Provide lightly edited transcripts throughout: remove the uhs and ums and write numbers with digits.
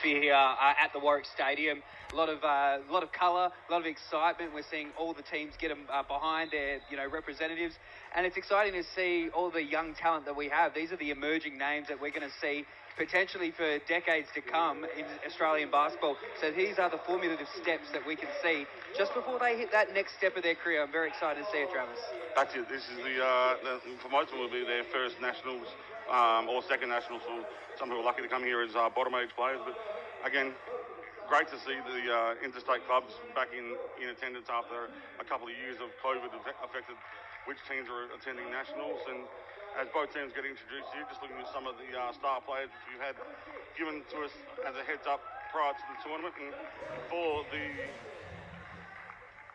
atmosphere here at the Warwick Stadium. A lot of colour, a lot of excitement. We're seeing all the teams get them behind their representatives, and it's exciting to see all the young talent that we have. These are the emerging names that we're going to see potentially for decades to come in Australian basketball. So these are the formative steps that we can see just before they hit that next step of their career. I'm very excited to see it, Travis. That's it. This is for most of them will be their first nationals or second nationals. For some people are lucky to come here as bottom age players. But again, great to see the interstate clubs back in attendance after a couple of years of COVID affected which teams are attending nationals. And as both teams get introduced here, just looking at some of the star players which we've had given to us as a heads up prior to the tournament. And for the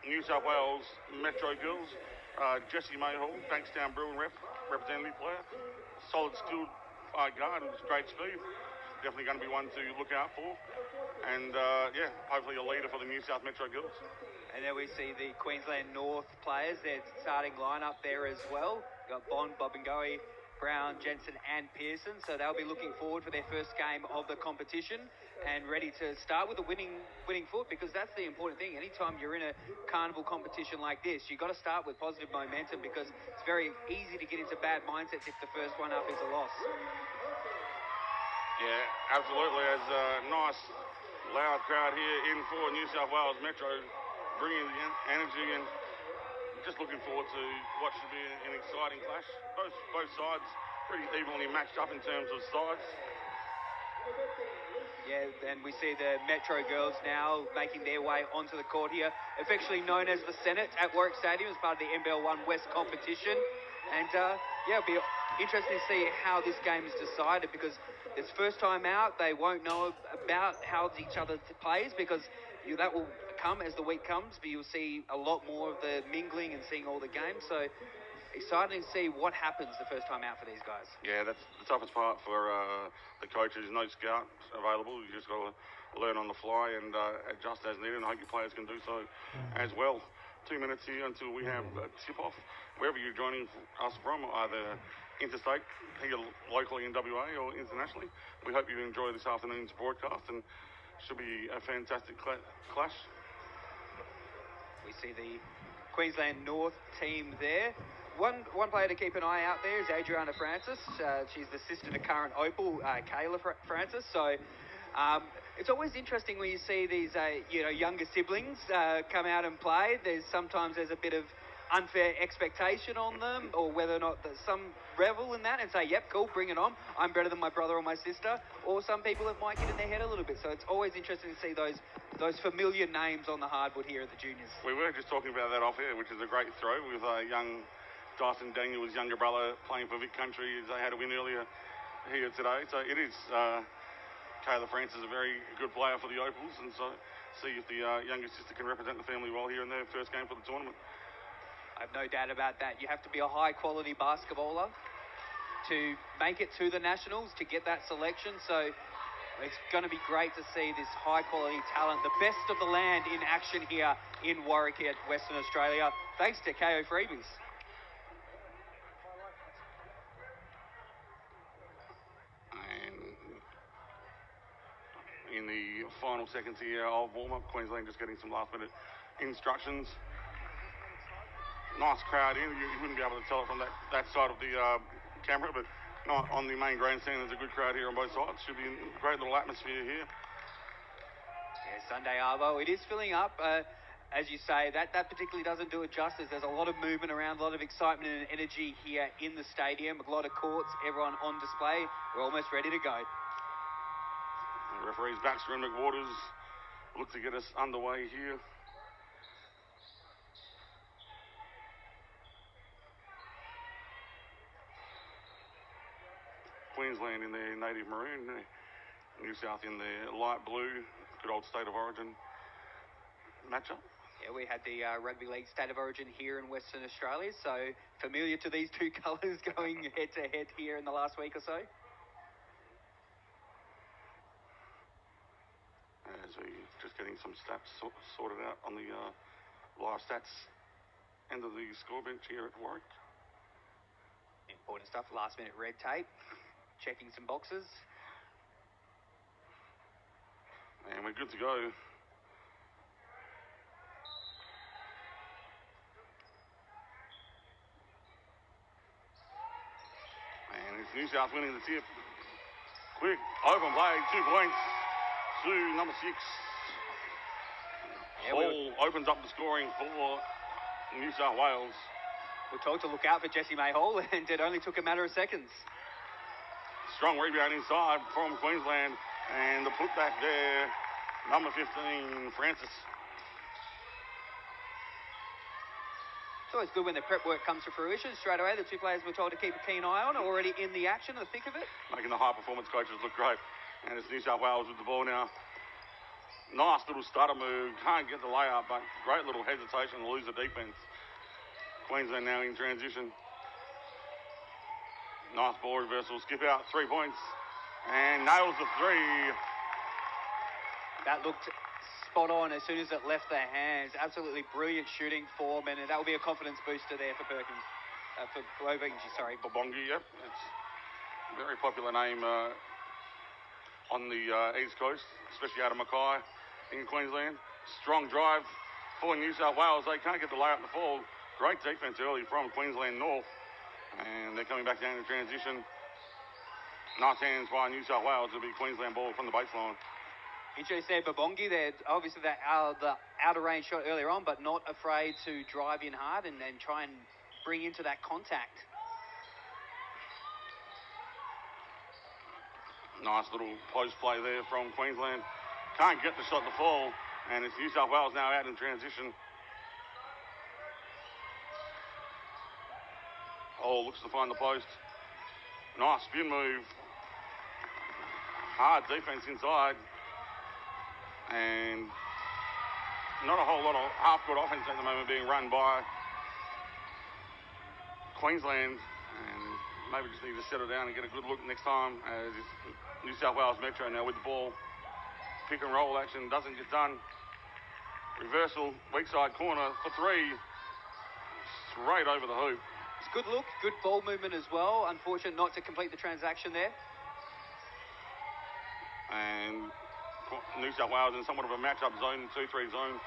New South Wales Metro Girls, Jessie Mayhall, Bankstown Bruin representative player, solid skilled guard with great speed. Definitely going to be one to look out for. And hopefully a leader for the New South Metro Girls. And then we see the Queensland North players, their starting lineup there as well. Got Bond, Bobingoe, Brown, Jensen and Pearson. So they'll be looking forward for their first game of the competition and ready to start with a winning foot, because that's the important thing. Anytime you're in a carnival competition like this, you've got to start with positive momentum, because it's very easy to get into bad mindsets if the first one up is a loss. Yeah, absolutely. As a nice, loud crowd here in for New South Wales Metro, bringing the energy, and just looking forward to what should be an exciting clash. Both sides pretty evenly matched up in terms of size. Yeah, and we see the Metro girls now making their way onto the court here, affectionately known as the Senate at Warwick Stadium as part of the NBL 1 West competition. And it'll be interesting to see how this game is decided, because it's first time out. They won't know about how each other plays, because that will come as the week comes, but you'll see a lot more of the mingling and seeing all the games. So exciting to see what happens the first time out for these guys. Yeah, that's the toughest part for the coaches. No scout available. You just got to learn on the fly and adjust as needed, and I hope your players can do so as well. 2 minutes here until we have a tip-off. Wherever you're joining us from, either interstate, here locally in WA or internationally, we hope you enjoy this afternoon's broadcast, and should be a fantastic clash. We see the Queensland North team there. One player to keep an eye out there is Adriana Francis. She's the sister to current Opal, Kayla Francis. So it's always interesting when you see these younger siblings come out and play. Sometimes there's a bit of unfair expectation on them, or whether or not some revel in that and say, yep, cool, bring it on, I'm better than my brother or my sister, or some people that might get in their head a little bit. So it's always interesting to see those familiar names on the hardwood here at the juniors. We were just talking about that off air, which is a great throw with young Dyson Daniel, his younger brother, playing for Vic Country. They had a win earlier here today. So it is Kayla Francis, a very good player for the Opals, and so see if the younger sister can represent the family well here in their first game for the tournament. I have no doubt about that. You have to be a high-quality basketballer to make it to the Nationals, to get that selection. So it's going to be great to see this high-quality talent, the best of the land, in action here in Warwick at Western Australia, thanks to KO Freebies. And in the final seconds here of warm-up, Queensland just getting some last-minute instructions. Nice crowd in. You wouldn't be able to tell it from that side of the camera, but not on the main grandstand. There's a good crowd here on both sides. Should be a great little atmosphere here. Yeah, Sunday Arvo. It is filling up. As you say, that particularly doesn't do it justice. There's a lot of movement around, a lot of excitement and energy here in the stadium. A lot of courts, everyone on display. We're almost ready to go. The referees Baxter and McWaters look to get us underway here. Queensland in their native maroon, New South in their light blue, good old state of origin matchup. Yeah, we had the Rugby League State of Origin here in Western Australia, so familiar to these two colours going head-to-head here in the last week or so. As we just getting some stats sorted out on the live stats end of the score bench here at Warwick. Important stuff, last-minute red tape. Checking some boxes. we're good to go. And it's New South winning the tip. Quick, open play, 2 points to number 6. Yeah, Hall opens up the scoring for New South Wales. We're told to look out for Jessie May Hall, and it only took a matter of seconds. Strong rebound inside from Queensland, and the putback there, number 15, Francis. It's always good when the prep work comes to fruition. Straight away, the two players were told to keep a keen eye on, already in the action, the thick of it. Making the high-performance coaches look great. And it's New South Wales with the ball now. Nice little stutter move. Can't get the layup, but great little hesitation to lose the defence. Queensland now in transition. Nice ball reversal. Skip out, 3 points. And nails the 3. That looked spot on as soon as it left their hands. Absolutely brilliant shooting form, and that will be a confidence booster there for Perkins. For Bobongi, sorry. Bobongi, yep. It's a very popular name on the East Coast, especially out of Mackay in Queensland. Strong drive for New South Wales. They can't get the layup to fall. Great defence early from Queensland North. And they're coming back down in transition. Nice hands by New South Wales. It'll be Queensland ball from the baseline. Interesting there, Bobongi. They're obviously the outer range shot earlier on, but not afraid to drive in hard and try and bring into that contact. Nice little post play there from Queensland. Can't get the shot to fall, and it's New South Wales now out in transition. Oh, looks to find the post. Nice spin move. Hard defence inside. And not a whole lot of half-court offence at the moment being run by Queensland. And maybe just need to settle down and get a good look next time as New South Wales Metro now with the ball. Pick and roll action doesn't get done. Reversal, weak side corner for 3. Straight over the hoop. It's a good look, good ball movement as well. Unfortunate not to complete the transaction there. And New South Wales in somewhat of a matchup zone, 2-3 zone.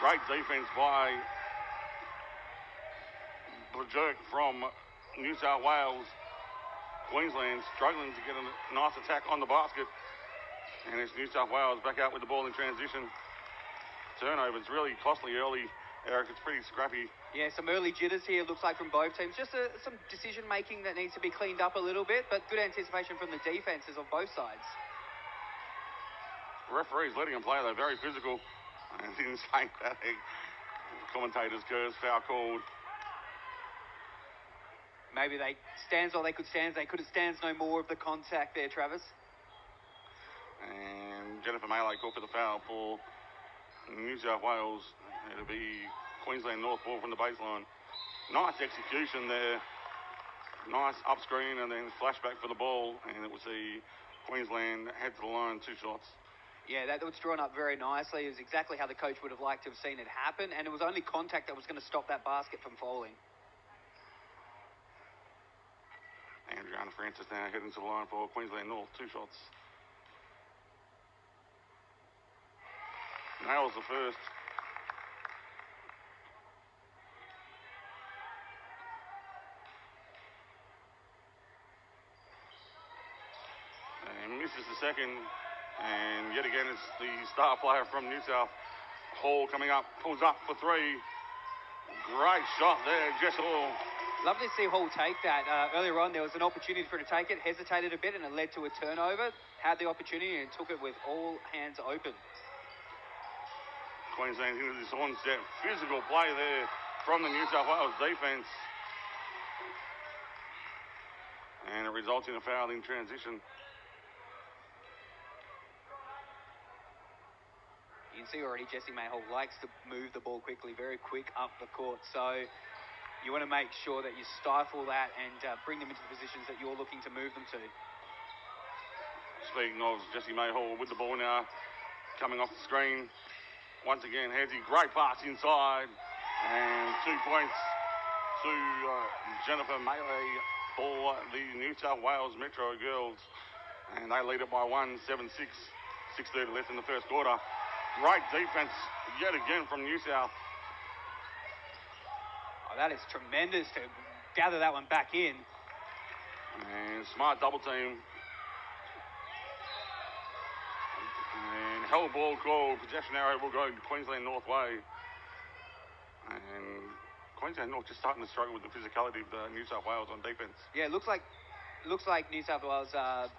Great defence by Jerk from New South Wales. Queensland struggling to get a nice attack on the basket. And it's New South Wales back out with the ball in transition. Turnovers really costly early, Eric. It's pretty scrappy. Yeah, some early jitters here, looks like, from both teams. Just some decision-making that needs to be cleaned up a little bit, but good anticipation from the defences of both sides. Referees letting them play, they're very physical. And in saying that, commentators curse, foul called. Maybe they stands or they could stands. They couldn't stands no more of the contact there, Travis. And Jennifer Maley called for the foul for New South Wales. It'll be Queensland North ball from the baseline. Nice execution there. Nice up screen and then flashback for the ball. And it was the Queensland head to the line, 2 shots. Yeah, that was drawn up very nicely. It was exactly how the coach would have liked to have seen it happen. And it was only contact that was going to stop that basket from falling. Adriana Francis now heading to the line for Queensland North, 2 shots. Nails the first. And misses the second. And yet again, it's the star player from New South, Hall, coming up, pulls up for 3. Great shot there, Jess Hall. Lovely to see Hall take that. Earlier on, there was an opportunity for her to take it, hesitated a bit, and it led to a turnover. Had the opportunity and took it with all hands open. Queensland into this onset. Physical play there from the New South Wales defence. And it results in a foul in transition. You can see already Jessie May Hall likes to move the ball quickly, very quick up the court. So you want to make sure that you stifle that and bring them into the positions that you're looking to move them to. Speaking of Jessie May Hall with the ball now, coming off the screen. Once again, Hedsy, great pass inside. And 2 points to Jennifer Maley for the New South Wales Metro girls. And they lead it by 1, 7-6. 6:30 left in the first quarter. Great defense yet again from New South. Oh, that is tremendous to gather that one back in. And smart double team. And hell ball call. Possession arrow will go Queensland North way. And Queensland North just starting to struggle with the physicality of the New South Wales on defence. Yeah, looks like New South Wales are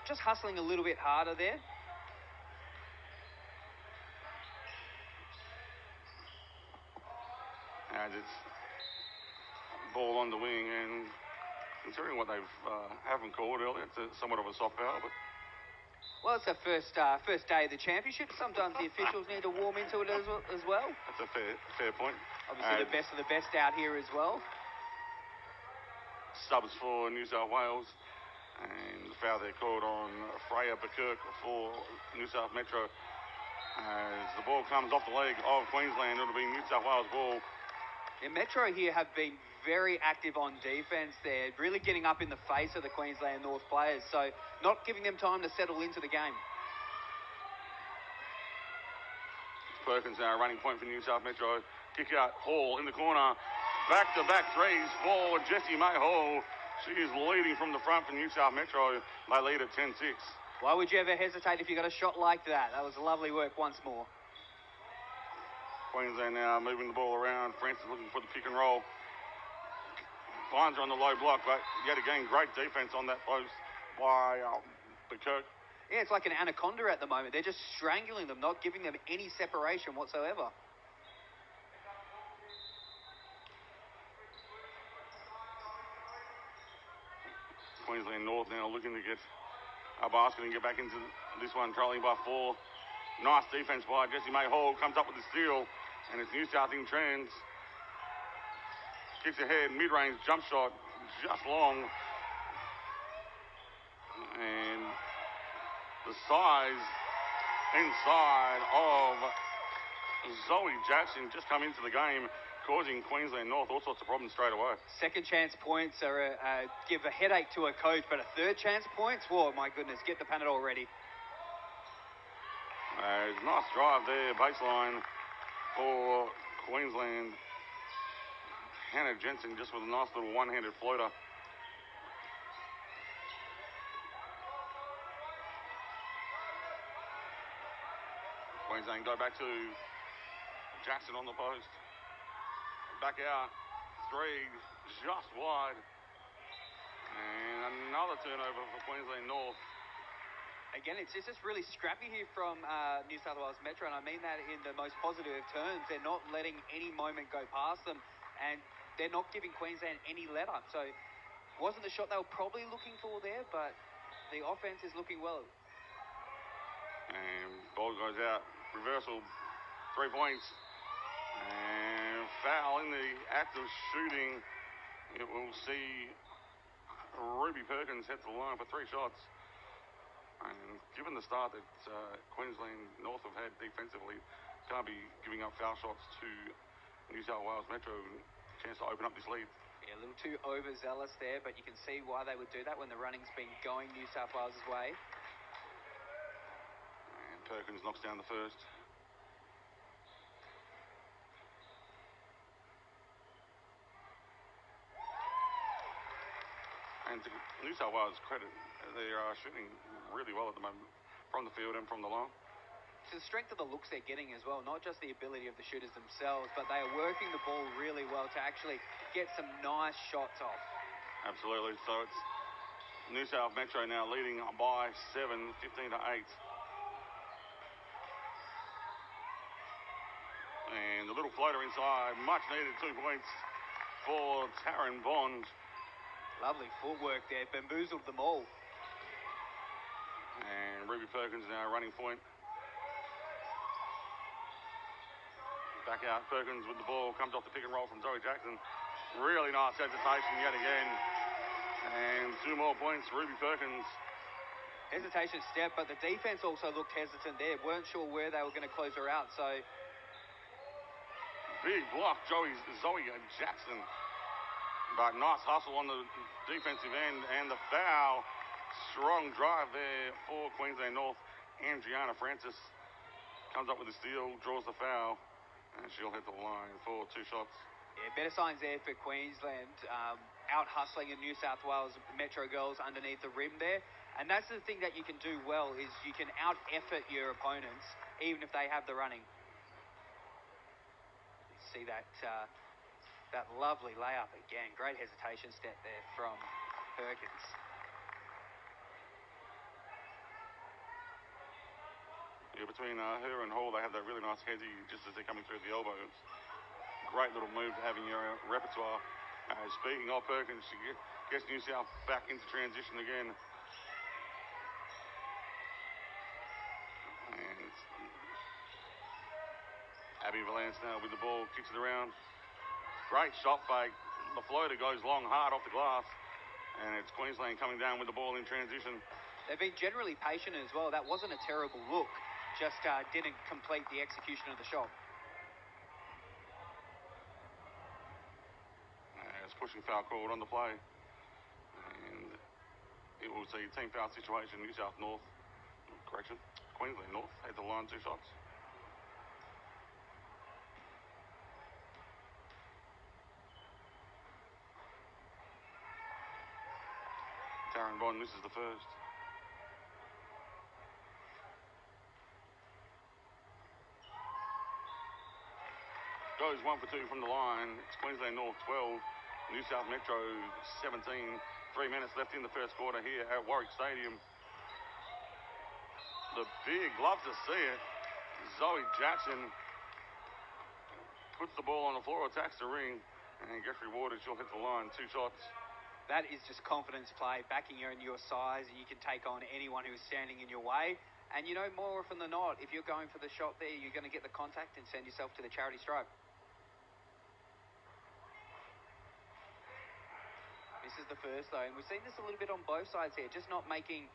just hustling a little bit harder there. As it's ball on the wing, and considering what they've haven't called earlier, it's somewhat of a soft foul, but. Well, it's the first day of the championship. Sometimes the officials need to warm into it as well. That's a fair point. Obviously, the best of the best out here as well. Subs for New South Wales, and the foul they're called on Freya Bekirk for New South Metro. As the ball comes off the leg of Queensland, it'll be New South Wales ball. Yeah, Metro here have been very active on defence. They're really getting up in the face of the Queensland North players, so not giving them time to settle into the game. Perkins now running point for New South Metro. Kick out Hall in the corner. Back-to-back threes for Jessie May Hall. She is leading from the front for New South Metro. They lead at 10-6. Why would you ever hesitate if you got a shot like that? That was lovely work once more. Queensland now moving the ball around. Francis looking for the pick and roll. Finds her on the low block, but yet again, great defense on that post by Bekirk. Yeah, it's like an anaconda at the moment. They're just strangling them, not giving them any separation whatsoever. Queensland North now looking to get a basket and get back into this one, trailing by 4. Nice defense by Jessie May Hall. Comes up with the steal, and it's New South in trends. Kicks ahead, mid-range jump shot, just long. And the size inside of Zoe Jackson just come into the game, causing Queensland North all sorts of problems straight away. Second chance points are give a headache to a coach, but a third chance points, whoa, my goodness, get the Panadol ready. Nice drive there, baseline for Queensland. Hannah Jensen just with a nice little one-handed floater. Queensland go back to Jackson on the post. Back out, 3, just wide. And another turnover for Queensland North. Again, it's just really scrappy here from New South Wales Metro, and I mean that in the most positive of terms. They're not letting any moment go past them, and they're not giving Queensland any let-up. So it wasn't the shot they were probably looking for there, but the offense is looking well. And ball goes out, reversal, 3 points, and foul in the act of shooting. It will see Ruby Perkins head to the line for 3 shots. And given the start that Queensland North have had defensively, can't be giving up foul shots to New South Wales Metro. Chance to open up this lead. Yeah, a little too overzealous there, but you can see why they would do that when the running's been going New South Wales' way. And Perkins knocks down the first. And to New South Wales' credit, they are shooting really well at the moment from the field and from the line. To the strength of the looks they're getting as well, not just the ability of the shooters themselves, but they are working the ball really well to actually get some nice shots off. Absolutely. So it's New South Metro now leading by 7, 15-8. And the little floater inside, much needed 2 points for Taryn Bond. Lovely footwork there, bamboozled them all. And Ruby Perkins now running point. Back out, Perkins with the ball, comes off the pick and roll from Zoe Jackson. Really nice hesitation yet again. And 2 more points, Ruby Perkins. Hesitation step, but the defense also looked hesitant there. Weren't sure where they were going to close her out, so... Big block, Zoe Jackson. But nice hustle on the defensive end, and the foul. Strong drive there for Queensland North. Andriana Francis comes up with the steal, draws the foul, and she'll hit the line for 2 shots. Yeah, better signs there for Queensland. Out hustling in New South Wales Metro girls underneath the rim there. And that's the thing that you can do well, is you can out effort your opponents even if they have the running. See that that lovely layup again. Great hesitation step there from Perkins. Yeah, between her and Hall, they have that really nice heady just as they're coming through the elbow. It's a great little move to have in your repertoire. Speaking of Perkins, she gets New South back into transition again. And Abby Valance now with the ball, kicks it around. Great shot fake. The floater goes long, hard off the glass. And it's Queensland coming down with the ball in transition. They've been generally patient as well. That wasn't a terrible look. Just didn't complete the execution of the shot. It's pushing foul called on the play. And it will see team foul situation, New South North. Correction, Queensland North had the line 2 shots. Taryn Bond misses the first. Goes 1 for 2 from the line. It's Queensland North 12, New South Metro 17. 3 minutes left in the first quarter here at Warwick Stadium. The big, love to see it. Zoe Jackson puts the ball on the floor, attacks the ring, and gets rewarded. She'll hit the line, 2 shots. That is just confidence play, backing you in your size, and you can take on anyone who is standing in your way. And you know, more often than not, if you're going for the shot there, you're going to get the contact and send yourself to the charity stripe. This is the first though, and we've seen this a little bit on both sides here, just not making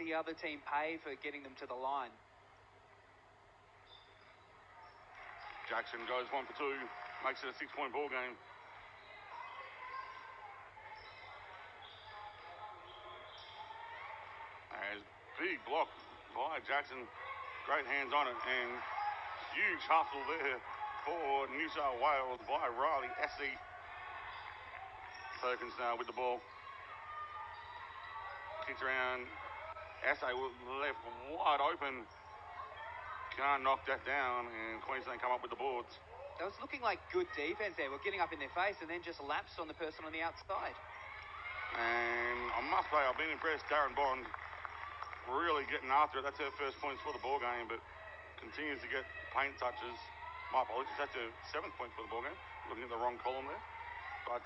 the other team pay for getting them to the line. Jackson goes 1 for 2, makes it a 6-point ball game. As big block by Jackson, great hands on it, and huge hustle there for New South Wales by Riley Essie. Perkins now with the ball. Kicks around. Essay left wide open. Can't knock that down, and Queensland come up with the boards. That was looking like good defense there. We're getting up in their face and then just lapsed on the person on the outside. And I must say, I've been impressed. Taryn Bond really getting after it. That's her first points for the ball game, but continues to get paint touches. My apologies, that's her 7th point for the ball game. Looking at the wrong column there. But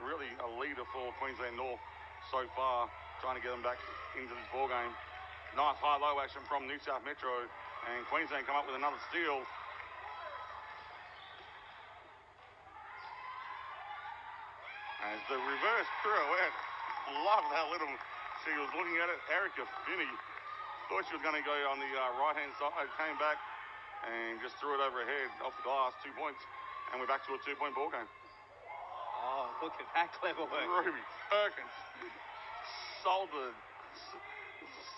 really a leader for Queensland North so far, trying to get them back into this ball game. Nice high-low action from New South Metro, and Queensland come up with another steal. As the reverse pirouette, love that little, she was looking at it. Erica Finney thought she was going to go on the right-hand side, came back and just threw it over her head off the glass, 2 points, and we're back to a 2-point ball game. Oh, look at that clever work. Ruby Perkins sold the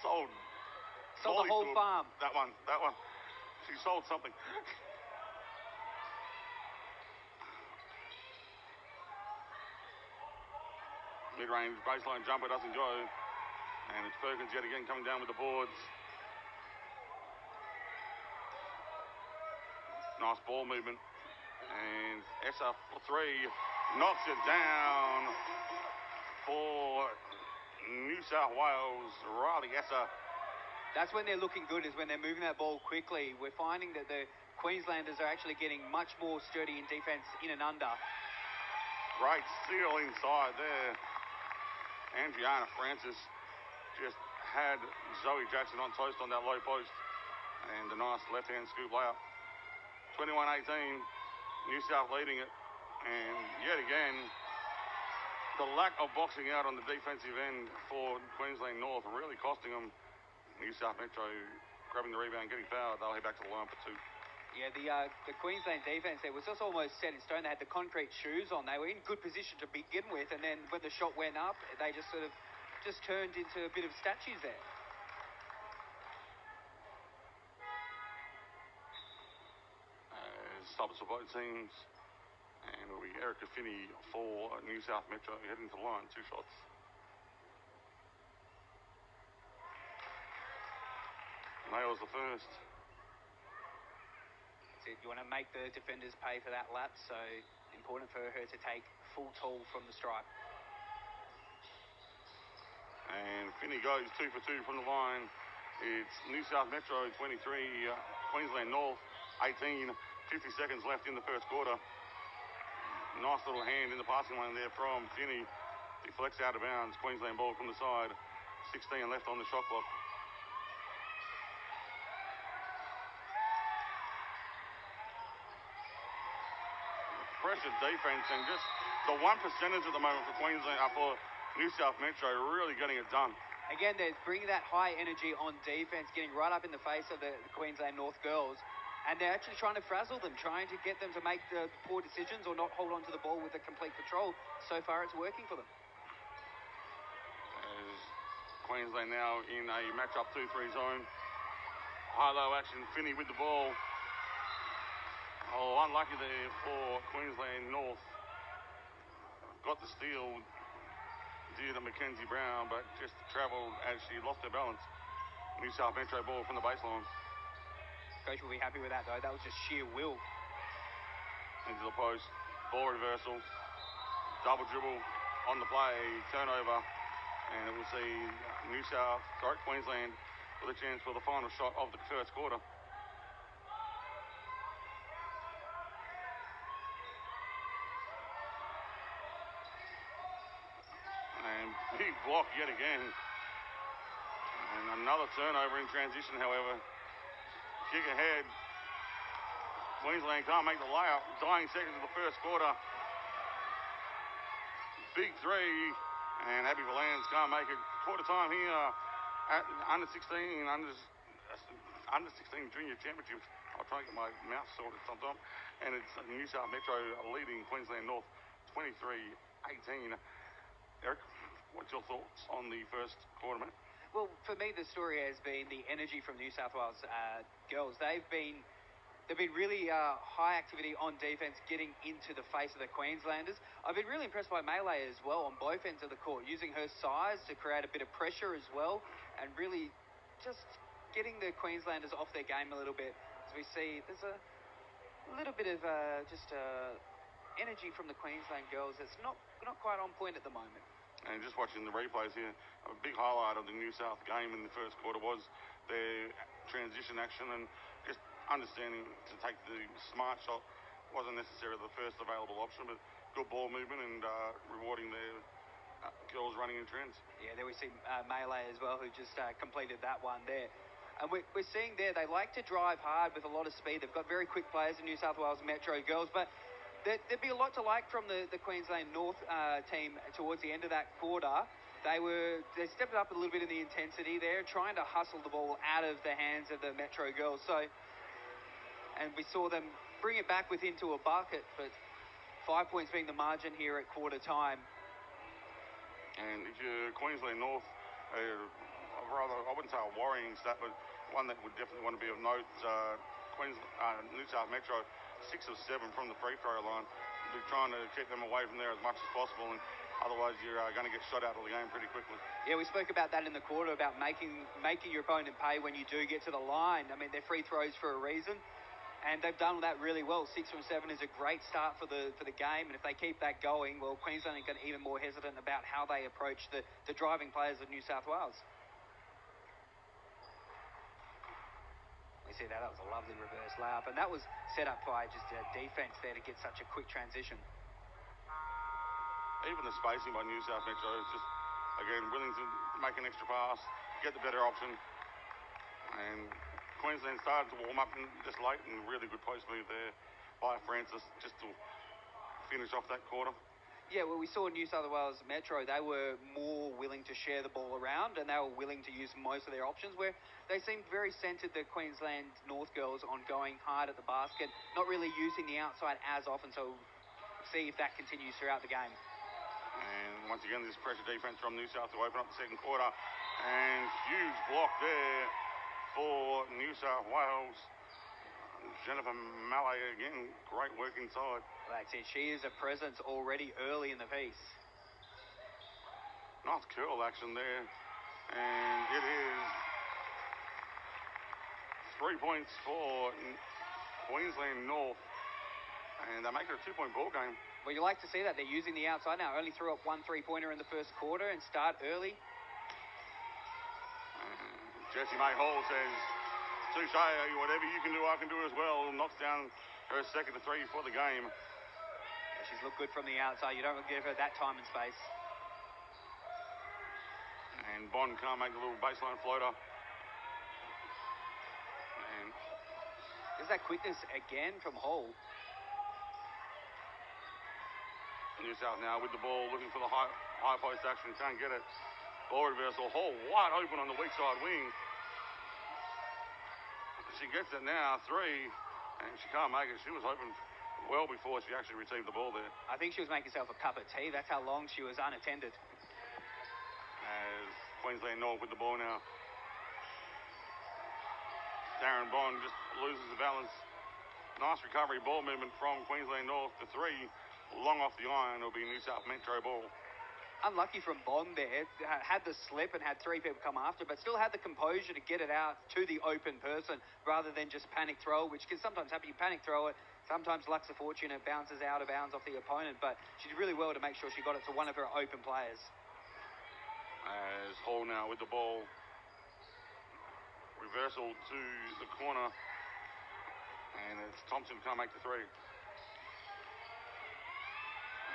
whole farm. That one. She sold something. Mid-range baseline jumper doesn't go. And it's Perkins yet again coming down with the boards. Nice ball movement. And Essa for 3. Knocks it down for New South Wales. Riley Essa. That's when they're looking good, is when they're moving that ball quickly. We're finding that the Queenslanders are actually getting much more sturdy in defence in and under. Great steal inside there. Andriana Francis just had Zoe Jackson on toast on that low post. And a nice left-hand scoop layup. 21-18. New South leading it. And yet again, the lack of boxing out on the defensive end for Queensland North really costing them. New South Metro grabbing the rebound, getting fouled. They'll head back to the line for 2. Yeah, the Queensland defence there was just almost set in stone. They had the concrete shoes on. They were in good position to begin with, and then when the shot went up, they just sort of turned into a bit of statues there. doubles for both teams. And it'll be Erica Finney for New South Metro heading to the line, 2 shots. Nails the first. So you want to make the defenders pay for that lap, so important for her to take full toll from the stripe. And Finney goes 2 for 2 from the line. It's New South Metro 23, Queensland North 18, 50 seconds left in the first quarter. Nice little hand in the passing lane there from Finney. Deflects out of bounds, Queensland ball from the side. 16 left on the shot clock. Pressure defense and just the 1%ers at the moment for Queensland, for New South Metro, really getting it done. Again, they're bringing that high energy on defense, getting right up in the face of the Queensland North girls, and they're actually trying to frazzle them, trying to get them to make the poor decisions or not hold on to the ball with a complete control. So far, it's working for them. As Queensland now in a match-up 2-3 zone. High-low action, Finney with the ball. Oh, unlucky there for Queensland North. Got the steal, did a Mackenzie Brown, but just travelled as she lost her balance. New South Metro ball from the baseline. Coach will be happy with that, though. That was just sheer will. Into the post, ball reversal, double dribble on the play, turnover, and it will see Queensland with a chance for the final shot of the first quarter. And big block yet again. And another turnover in transition, however. Kick ahead. Queensland can't make the layup. Dying seconds of the first quarter. Big three. And Abby Valance can't make it. Quarter time here at under 16 junior championship. I'll try and get my mouth sorted sometime. And it's New South Metro leading Queensland North 23-18. Eric, what's your thoughts on the first quarter, mate? Well, for me, the story has been the energy from New South Wales girls. They've been really high activity on defense, getting into the face of the Queenslanders. I've been really impressed by Melee as well on both ends of the court, using her size to create a bit of pressure as well, and really just getting the Queenslanders off their game a little bit. As we see, there's a little bit of energy from the Queensland girls that's not quite on point at the moment. And just watching the replays here, a big highlight of the New South game in the first quarter was their transition action and just understanding to take the smart shot. Wasn't necessarily the first available option, but good ball movement and rewarding their girls running in trends. Yeah, there we see Melee as well, who just completed that one there. And we're seeing there, they like to drive hard with a lot of speed. They've got very quick players in New South Wales Metro girls, but there'd be a lot to like from the Queensland North team towards the end of that quarter. They stepped up a little bit in the intensity there, trying to hustle the ball out of the hands of the Metro girls. And we saw them bring it back into a bucket, but 5 points being the margin here at quarter time. And if you're Queensland North, I wouldn't say a worrying stat, but one that would definitely want to be of note. New South Metro, 6 of 7 from the free throw line. We're trying to keep them away from there as much as possible, and otherwise you're going to get shot out of the game pretty quickly. Yeah, we spoke about that in the quarter, about making your opponent pay when you do get to the line. I mean, they're free throws for a reason, and they've done that really well. 6 from 7 is a great start for the game, and if they keep that going, well, Queensland are going to be even more hesitant about how they approach the driving players of New South Wales. We see that was a lovely reverse layup, and that was set up by just a defense there to get such a quick transition. Even the spacing by New South Metro is just, again, willing to make an extra pass, get the better option. And Queensland started to warm up just late, and really good post move there by Francis just to finish off that quarter. Yeah, well, we saw New South Wales Metro, they were more willing to share the ball around, and they were willing to use most of their options, where they seemed very centred, the Queensland North girls, on going hard at the basket, not really using the outside as often, so we'll see if that continues throughout the game. And once again, this pressure defense from New South to open up the second quarter, and huge block there for New South Wales. Jennifer Malay again, great work inside. Well, that's it. She is a presence already early in the piece. Nice curl action there. And it is 3 points for Queensland North. And they make it a 2-point ball game. Well, you like to see that. They're using the outside now. Only threw up 1 3-pointer in the first quarter and start early. Jessie May Hall says, touche, whatever you can do, I can do as well. Knocks down her second to 3 for the game. Yeah, she's looked good from the outside. You don't give her that time and space. And Bond can't make the little baseline floater. And there's that quickness again from Hall. New South now with the ball, looking for the high post action, can't get it. Ball reversal, Hall wide open on the weak side wing. She gets it now, 3, and she can't make it. She was open well before she actually received the ball there. I think she was making herself a cup of tea. That's how long she was unattended. As Queensland North with the ball now. Darren Bond just loses the balance. Nice recovery ball movement from Queensland North to 3. Long off the iron, it'll be New South Metro ball. Unlucky from Bond there. Had the slip and had 3 people come after, but still had the composure to get it out to the open person rather than just panic throw, which can sometimes happen. You panic throw it. Sometimes luck's a fortune. It bounces out of bounds off the opponent, but she did really well to make sure she got it to one of her open players. As Hall now with the ball. Reversal to the corner. And it's Thompson can't make the 3.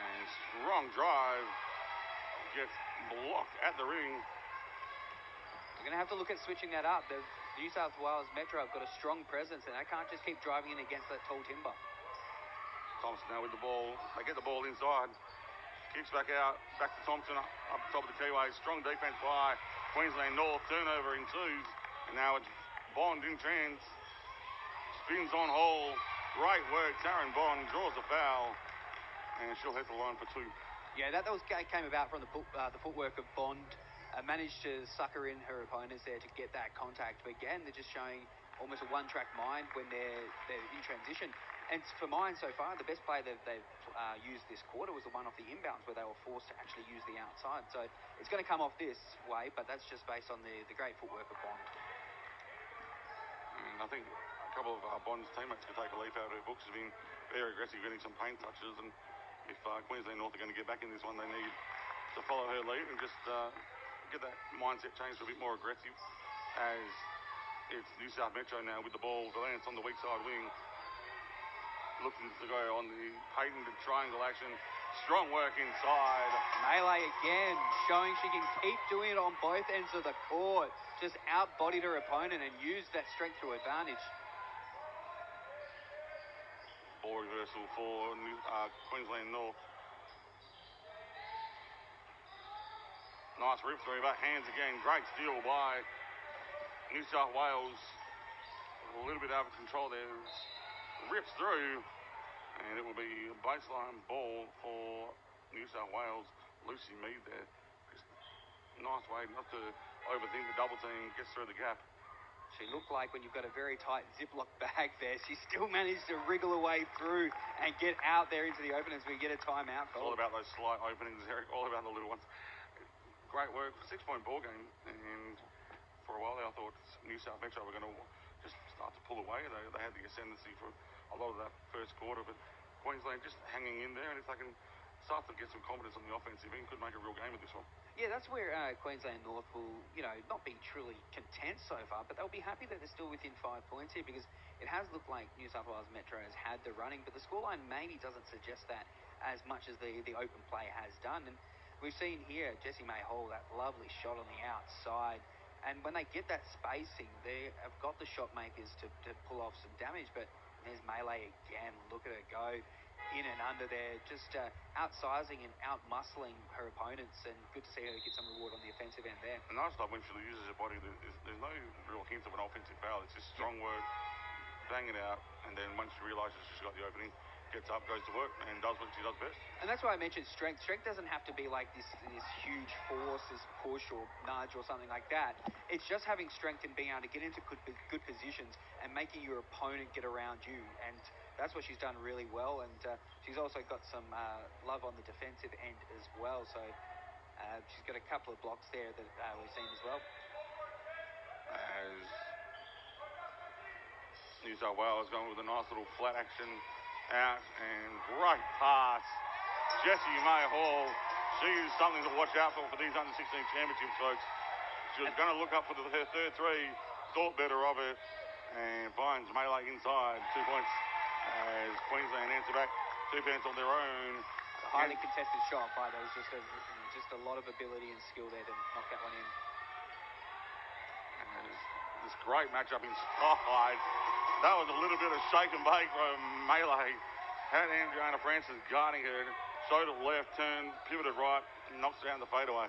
And strong drive. Gets blocked at the ring. We're going to have to look at switching that up. The New South Wales Metro have got a strong presence, and they can't just keep driving in against that tall timber. Thompson now with the ball. They get the ball inside. Kicks back out. Back to Thompson up top of the keyway. Strong defense by Queensland North. Turnover in 2s. And now it's Bond in trans. Spins on Hall. Great work. Taryn Bond draws a foul. And she'll hit the line for 2. Yeah, that came about from the footwork of Bond. Managed to sucker in her opponents there to get that contact. But again, they're just showing almost a one-track mind when they're in transition. And for mine so far, the best play that they've used this quarter was the one off the inbounds where they were forced to actually use the outside. So it's going to come off this way, but that's just based on the great footwork of Bond. And I think a couple of Bond's teammates could take a leaf out of her books. Has been very aggressive, getting some paint touches, and if Queensland North are going to get back in this one, they need to follow her lead and just get that mindset changed to a bit more aggressive. As it's New South Metro now with the ball. Valance on the weak side wing. Looking to go on the patented triangle action. Strong work inside. Melee again, showing she can keep doing it on both ends of the court. Just outbodied her opponent and used that strength to advantage. Ball reversal for Queensland North. Nice rip through, but hands again. Great steal by New South Wales. A little bit out of control there. Rips through, and it will be a baseline ball for New South Wales. Lucy Mead there. Just nice way not to overthink the double team. Gets through the gap. She looked like when you've got a very tight Ziploc bag there, she still managed to wriggle her way through and get out there into the open as we get a timeout. It's all about those slight openings, Eric. All about the little ones. Great work. 6-point ball game. And for a while there, I thought New South Metro were going to just start to pull away. They had the ascendancy for a lot of that first quarter, but Queensland just hanging in there. And if they can start to get some confidence on the offensive end, could make a real game of this one. Yeah, that's where Queensland North will, not be truly content so far, but they'll be happy that they're still within 5 points here because it has looked like New South Wales Metro has had the running, but the scoreline maybe doesn't suggest that as much as the open play has done. And we've seen here Jessie May Hall, that lovely shot on the outside. And when they get that spacing, they have got the shot makers to pull off some damage, but there's Melee again. Look at her go. In and under there, just outsizing and out-muscling her opponents, and good to see her get some reward on the offensive end there. And nice stuff when she uses her body. There's no real hint of an offensive foul. It's just strong work, bang it out, and then once she realises she's got the opening, gets up, goes to work, and does what she does best. And that's why I mentioned strength. Strength doesn't have to be like this huge force, this push or nudge or something like that. It's just having strength and being able to get into good positions and making your opponent get around you. And that's what she's done really well. And she's also got some love on the defensive end as well. So she's got a couple of blocks there that we've seen as well. As New South Wales going with a nice little flat action out, and great pass. Jessie May Hall, she is something to watch out for these under-16 championships, folks. She was going to look up for her third three, thought better of it, and finds Melee inside. 2 points as Queensland answer back. 2 points on their own. A highly contested shot, but there was just a lot of ability and skill there to knock that one in. And this great matchup in Spotlight. That was a little bit of shake and bake from Melee. Had Adriana Francis guarding her. Showed it left, turned, pivoted right, and knocks down the fadeaway.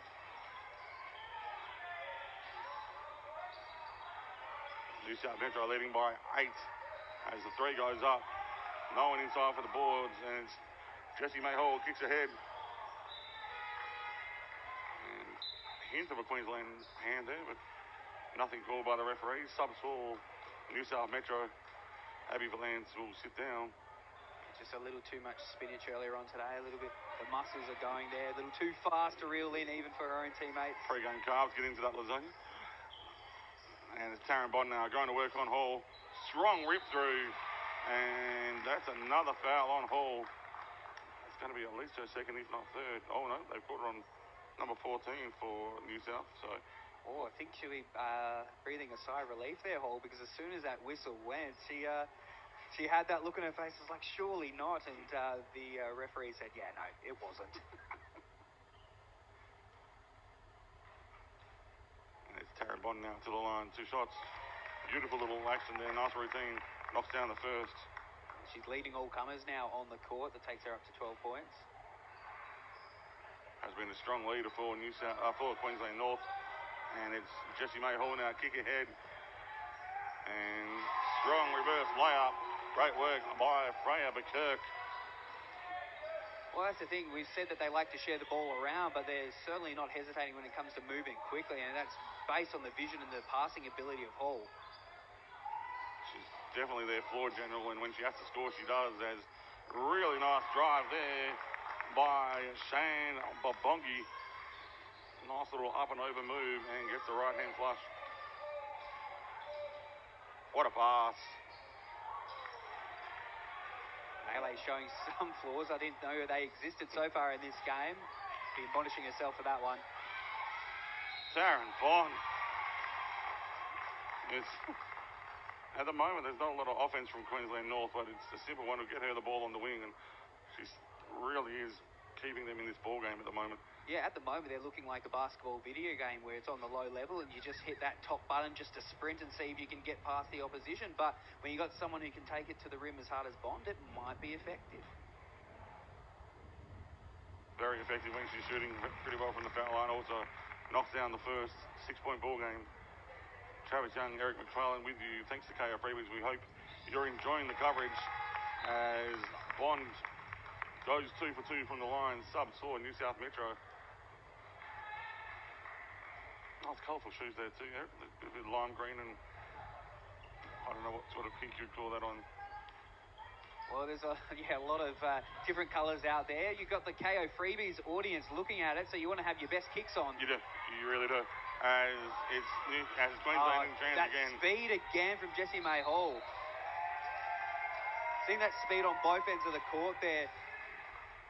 New South Metro leading by 8 as the three goes up. No one inside for the boards, and it's Jessie May Hall kicks ahead. And a hint of a Queensland hand there, but nothing called by the referee. Subs for New South Metro. Abby Valance will sit down. Just a little too much spinach earlier on today. A little bit, the muscles are going there. A little too fast to reel in, even for her own teammates. Pre-game carbs get into that lasagna. And it's Taryn Bond now going to work on Hall. Strong rip through. And that's another foul on Hall. It's going to be at least her second, if not third. Oh, no, they've put her on number 14 for New South. So. Oh, I think she'll be breathing a sigh of relief there, Hall, because as soon as that whistle went, she had that look on her face. It's like, surely not. And the referee said, yeah, no, it wasn't. And it's Taryn Bond now to the line. 2 shots. Beautiful little action there. Nice routine. Knocks down the first. She's leading all comers now on the court. That takes her up to 12 points. Has been a strong leader for for Queensland North. And it's Jessie May Hall now, kick ahead. And strong reverse layup. Great work by Freya Bekirk. Well, that's the thing. We've said that they like to share the ball around, but they're certainly not hesitating when it comes to moving quickly, and that's based on the vision and the passing ability of Hall. She's definitely their floor general, and when she has to score, she does. There's a really nice drive there by Shane Babongi. Nice little up and over move and gets the right hand flush. What a pass. Melee showing some flaws. I didn't know they existed so far in this game. Be admonishing herself for that one. Taryn Bond. At the moment, there's not a lot of offense from Queensland North, but it's a simple one to get her the ball on the wing, and she really is keeping them in this ball game at the moment. Yeah, at the moment they're looking like a basketball video game where it's on the low level and you just hit that top button just to sprint and see if you can get past the opposition. But when you got someone who can take it to the rim as hard as Bond, it might be effective. Very effective when she's shooting pretty well from the foul line. Also knocks down the first 6-point ball game. Travis Young, Eric McFarlane with you. Thanks to KO Freebies. We hope you're enjoying the coverage as Bond goes 2 for 2 from the line. Subs for New South Metro. Nice colourful shoes there too, Eric. A bit of lime green and I don't know what sort of pink you'd call that on. Well, there's a lot of different colours out there. You've got the KO Freebies audience looking at it, so you want to have your best kicks on. You do. You really do. As Queensland in trans again. That speed again from Jessie May Hall. Seeing that speed on both ends of the court there.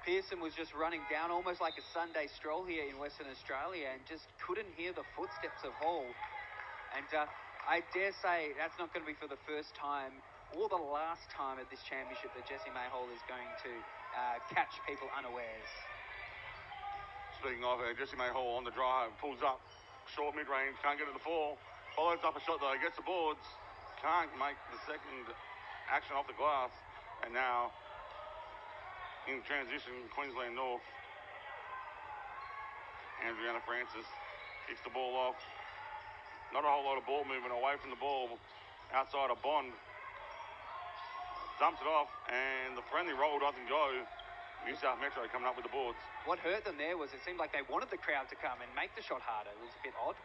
Pearson was just running down almost like a Sunday stroll here in Western Australia and just couldn't hear the footsteps of Hall. And I dare say that's not going to be for the first time or the last time at this championship that Jessie May Hall is going to catch people unawares. Speaking of Jessie May Hall on the drive, pulls up, short mid-range, can't get to the fall. Follows up a shot though, gets the boards, can't make the second action off the glass. And now in transition, Queensland North. Adriana Francis kicks the ball off. Not a whole lot of ball movement away from the ball outside of Bond. dumps it off, and the friendly roll doesn't go. New South Metro coming up with the boards. What hurt them there was it seemed like they wanted the crowd to come and make the shot harder. It was a bit odd.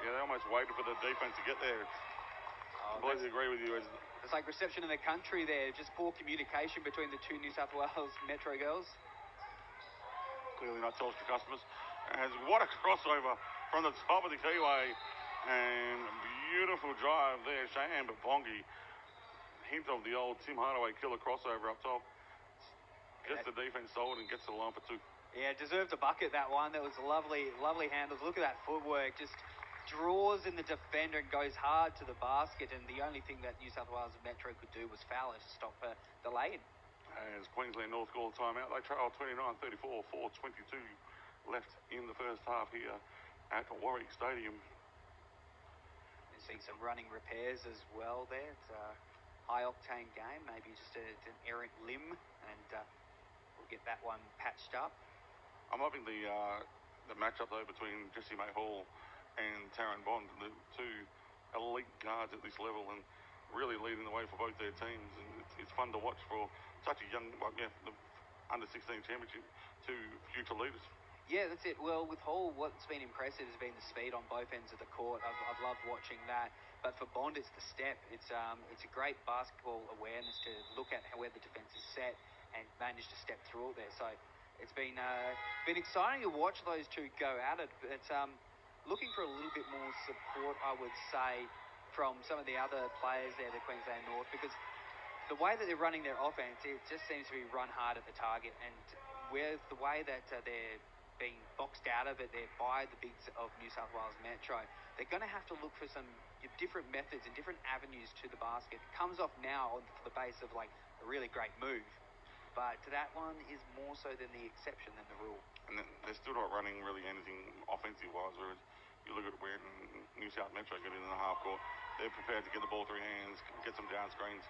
Yeah, they almost waited for the defence to get there. Completely agree with you. It's like reception in the country there. Just poor communication between the two New South Wales Metro girls. Clearly not Telstra customers. As what a crossover from the top of the Keyway. And beautiful drive there. Cheyenne Babongi. Hint of the old Tim Hardaway killer crossover up top. Gets the defence sold and gets the line for two. Yeah, deserved a bucket, that one. That was lovely, lovely handles. Look at that footwork. Just draws in the defender and goes hard to the basket. And the only thing that New South Wales Metro could do was foul her to stop the lane. As Queensland North call timeout, they trail 29-34, 4:22 left in the first half here at Warwick Stadium. You're seeing some running repairs as well there. It's a high-octane game, maybe just an errant limb, and we'll get that one patched up. I'm loving the matchup though between Jessie May Hall and Taryn Bond, the two elite guards at this level, and really leading the way for both their teams. And it's fun to watch for such a young, the under-16 championship, two future leaders. Yeah, that's it. Well, with Hall, what's been impressive has been the speed on both ends of the court. I've loved watching that. But for Bond, it's the step. It's a great basketball awareness to look at where the defence is set and manage to step through it there. So it's been exciting to watch those two go at it. But looking for a little bit more support, I would say, from some of the other players there, the Queensland North, because the way that they're running their offense, it just seems to be run hard at the target. And with the way that they're being boxed out of it there by the bigs of New South Wales Metro, they're going to have to look for some different methods and different avenues to the basket. It comes off now for the base of like a really great move, but that one is more so than the exception than the rule. And they're still not running really anything offensive-wise, whereas you look at when New South Metro get in the half court, they're prepared to get the ball through hands, get some down screens,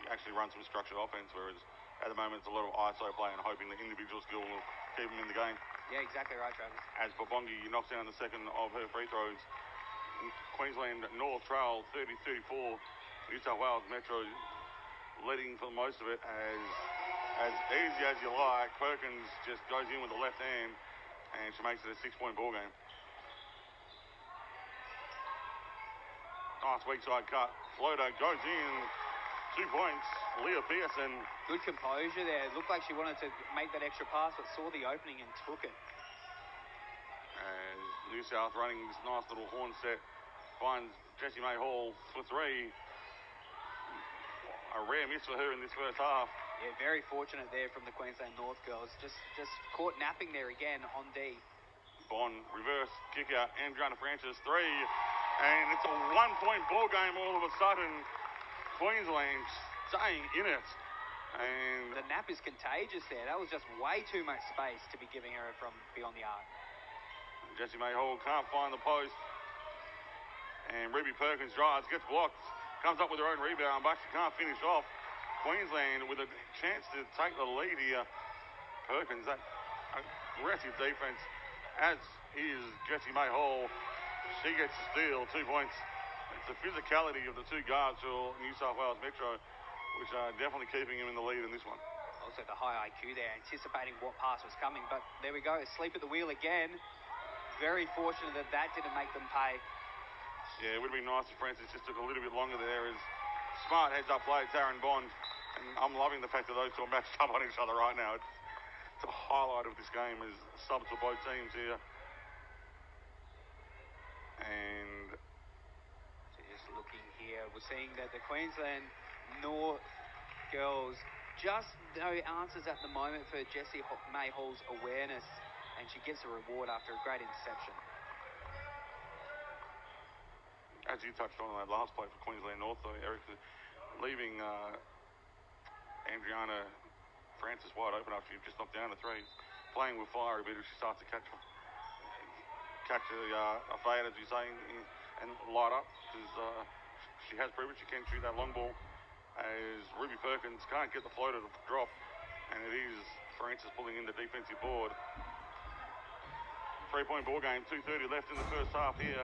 actually run some structured offense, whereas at the moment it's a lot of ISO play and hoping that individual skill will keep them in the game. Yeah, exactly right, Travis. As Babongi knocks down the second of her free throws, Queensland North trail 30-34. New South Wales Metro leading for most of it as easy as you like. Perkins just goes in with the left hand and she makes it a 6-point ball game. Nice weak side cut. Floater goes in. 2 points. Leah Pearson. Good composure there. It looked like she wanted to make that extra pass, but saw the opening and took it. As New South running this nice little horn set, finds Jessie May Hall for three. A rare miss for her in this first half. Yeah, very fortunate there from the Queensland North girls. Just caught napping there again on D. Bond, reverse, kick out, Andriana Francis, three. And it's a 1-point ball game all of a sudden. Queensland staying in it. And the nap is contagious there. That was just way too much space to be giving her from beyond the arc. Jessie May Hall can't find the post. And Ruby Perkins drives, gets blocked, comes up with her own rebound, but she can't finish off. Queensland with a chance to take the lead here. Perkins, that aggressive defense, as is Jessie May Hall. She gets the steal, 2 points. It's the physicality of the two guards for New South Wales Metro, which are definitely keeping him in the lead in this one. Also the high IQ there, anticipating what pass was coming. But there we go, asleep at the wheel again. Very fortunate that didn't make them pay. Yeah, it would have been nice if Francis just took a little bit longer there as smart heads up play, Taryn Bond. And I'm loving the fact that those two are matched up on each other right now. It's a highlight of this game as subs for both teams here. And just looking here, we're seeing that the Queensland North girls just no answers at the moment for Jessie May Hall's awareness, and she gets a reward after a great interception. As you touched on that last play for Queensland North, though, Eric, leaving Andriana Francis wide open after you've just knocked down a three, playing with fire a bit as she starts to catch a fade, as you say, and light up, because she has proven she can shoot that long ball, as Ruby Perkins can't get the floater to drop, and it is Francis pulling in the defensive board. 3-point ball game, 2:30 left in the first half here.